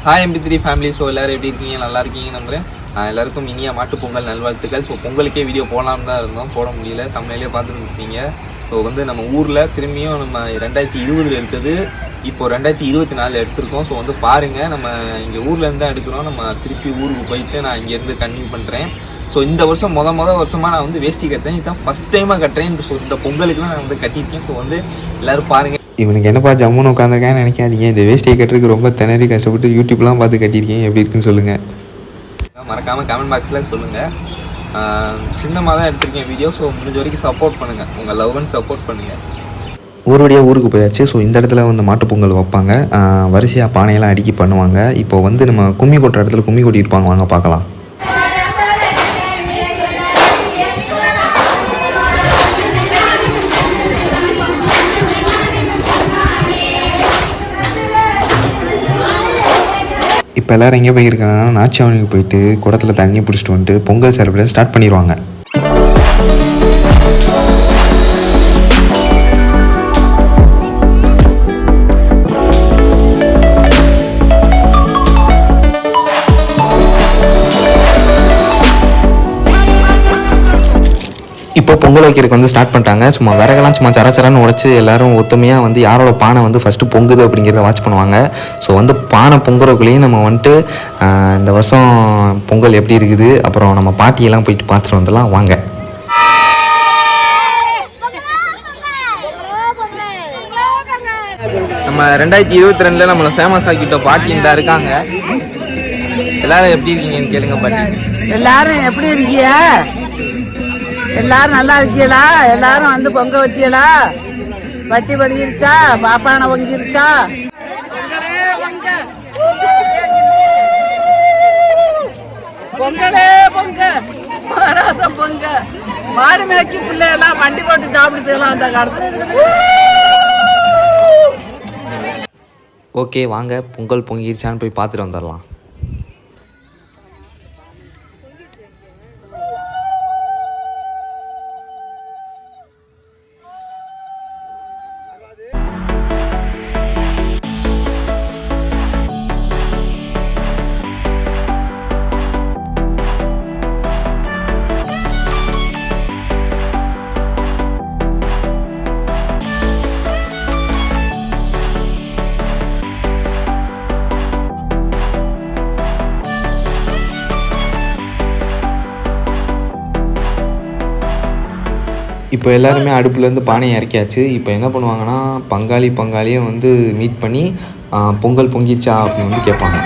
Hi MP3 family. So எல்லோரும் எப்படி இருக்கீங்க? நல்லா இருக்கீங்க நம்புகிறேன். எல்லாருக்கும் இனிய மாட்டு பொங்கல் நல்வாழ்த்துக்கள். ஸோ பொங்கலுக்கே வீடியோ போகலான்னு தான் இருந்தோம், போட முடியல. தமிழ்லேயே பார்த்துருப்பீங்க. ஸோ நம்ம ஊரில் திரும்பியும் நம்ம 2020 இருக்குது, இப்போது 2024 எடுத்திருக்கோம். ஸோ பாருங்கள், நம்ம இங்கே ஊர்லேருந்து தான் எடுக்கிறோம். நம்ம திருப்பி ஊருக்கு போயிட்டு நான் இங்கேருந்து கன்டினியூ பண்ணுறேன். ஸோ இந்த வருஷம் மொதல் வருஷமாக நான் வேஷ்டி கட்டுறேன். இதுதான் ஃபஸ்ட் டைமாக கட்டுறேன். இந்த பொங்கலுக்கு நான் கட்டியிருக்கேன். ஸோ எல்லோரும் பாருங்கள். இவனுக்கு என்னப்பா ஜம்முன்னு உட்காந்துருக்கேன்னு நினைக்காதீங்க. இந்த வேஷ்டியை கட்டுறதுக்கு ரொம்ப திணறி கஷ்டப்பட்டு யூடியூப்லாம் பார்த்து கட்டியிருக்கேன். எப்படி இருக்குன்னு சொல்லுங்கள். மறக்காமல் கமெண்ட் பாக்ஸில் சொல்லுங்கள். சின்னமாக தான் எடுத்திருக்கேன் வீடியோ. ஸோ முடிஞ்ச வரைக்கும் சப்போர்ட் பண்ணுங்கள். உங்கள் லவ் அண்ட் சப்போர்ட் பண்ணுங்கள். ஊருடைய ஊருக்கு போயாச்சு. ஸோ இந்த இடத்துல மாட்டு பொங்கல் வைப்பாங்க. வரிசையாக பானையெல்லாம் அடுக்கி பண்ணுவாங்க. இப்போ நம்ம கும்மி கொட்டுற இடத்துல கும்மி கொட்டியிருப்பாங்க. வாங்க பார்க்கலாம். இப்போ எல்லோரும் எங்கே போயிருக்காங்கன்னா நாச்சியாவனுக்கு போயிட்டு குடத்தில் தண்ணி பிடிச்சிட்டு வந்துட்டு பொங்கல் செலிப்ரேஷன் ஸ்டார்ட் பண்ணிடுவாங்க. இப்போ பொங்கல் வைக்கிறதுக்கு ஸ்டார்ட் பண்ணிட்டாங்க. சும்மா விறகெல்லாம் சும்மா சரச்சரன்னு உடைச்சி எல்லோரும் ஒத்துமையாக யாரோட பானை ஃபஸ்ட்டு பொங்குது அப்படிங்கிறத வாட்ச் பண்ணுவாங்க. ஸோ பானை பொங்குறதுக்குள்ளேயும் நம்ம இந்த வருஷம் பொங்கல் எப்படி இருக்குது, அப்புறம் நம்ம பாட்டியெல்லாம் போயிட்டு பார்த்துட்டு வந்துடலாம். வாங்க. நம்ம 2022 நம்மளை ஃபேமஸ் ஆக்கிட்டோம். பாட்டி தான் இருக்காங்க. எல்லாரும் எப்படி இருக்கீங்கன்னு கேளுங்க பாட்டி. எல்லாரும் எப்படி இருக்கீங்க? எல்லாரும் நல்லா இருக்கீங்களா? எல்லாரும் பொங்க வச்சியலா? வட்டி படி இருக்கா? பாப்பான பொங்கி இருக்கா? பொங்கலே பொங்க, மகாராசம் பொங்க, மாடு மேய்ச்சி பிள்ளையெல்லாம் வண்டி போட்டு சாப்பிடுறதுலாம் அந்த காலத்துல. ஓகே, வாங்க பொங்கல் பொங்கிருச்சான்னு போய் பார்த்துட்டு வந்துடலாம். இப்போ எல்லாருமே அடுப்புலேருந்து பானையை இறக்கியாச்சு. இப்போ என்ன பண்ணுவாங்கன்னா பங்காளியை மீட் பண்ணி பொங்கல் பொங்கிச்சா அப்படின்னு கேட்பாங்க.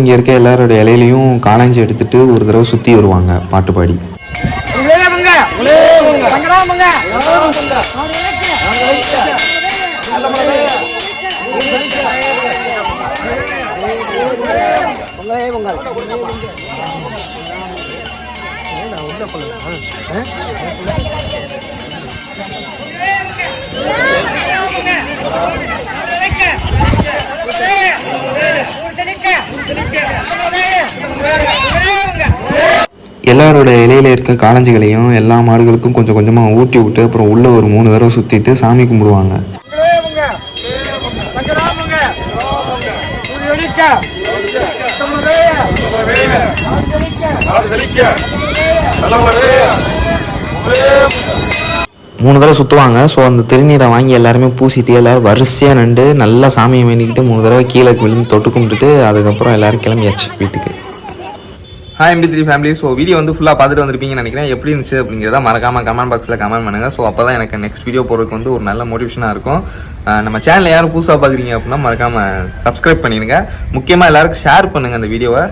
இங்கே இருக்க எல்லாரோட இலையிலையும் காளாஞ்சி எடுத்துகிட்டு ஒரு தடவை சுற்றி வருவாங்க பாட்டு பாடி. எல்லாரோட இலையில இருக்க காளஞ்சிகளையும் எல்லா மாடுகளுக்கும் கொஞ்சம் கொஞ்சமாக ஊட்டி விட்டு அப்புறம் உள்ளே ஒரு 3 தடவை சுற்றிட்டு சாமி கும்பிடுவாங்க. மூணு தடவை சுற்றுவாங்க. ஸோ அந்த திருநீரை வாங்கி எல்லாருமே பூசிட்டு எல்லோரும் வரிசையாக நின்று நல்லா சாமியை வேண்டிக்கிட்டு 3 தடவை கீழே விழுந்து தொட்டு கும்பிட்டுட்டு அதுக்கப்புறம் எல்லோரும் கிளம்பியாச்சு வீட்டுக்கு. Hi MP3 family. So video வந்து ஃபுல்லாக பார்த்துட்டு வந்திருப்பீங்கன்னு நினைக்கிறேன். எப்படி இருந்துச்சு அப்படிங்கிறத மறக்காமல் கமெண்ட் பாக்ஸில் கமெண்ட் பண்ணுங்கள். ஸோ அப்போ தான் எனக்கு நெக்ஸ்ட் வீடியோ போகிறதுக்கு வந்து ஒரு நல்ல மோட்டிவேஷனாக இருக்கும். நம்ம சேனலில் யாரும் புதுசாக பார்க்குறீங்க அப்படின்னா மறக்காமல் சப்ஸ்கிரைப் பண்ணிடுங்க. முக்கியமாக எல்லாருக்கும் ஷேர் பண்ணுங்கள் அந்த வீடியோவை.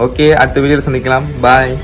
ஓகே, அடுத்த வீடியோவில் சந்திக்கலாம். பாய்.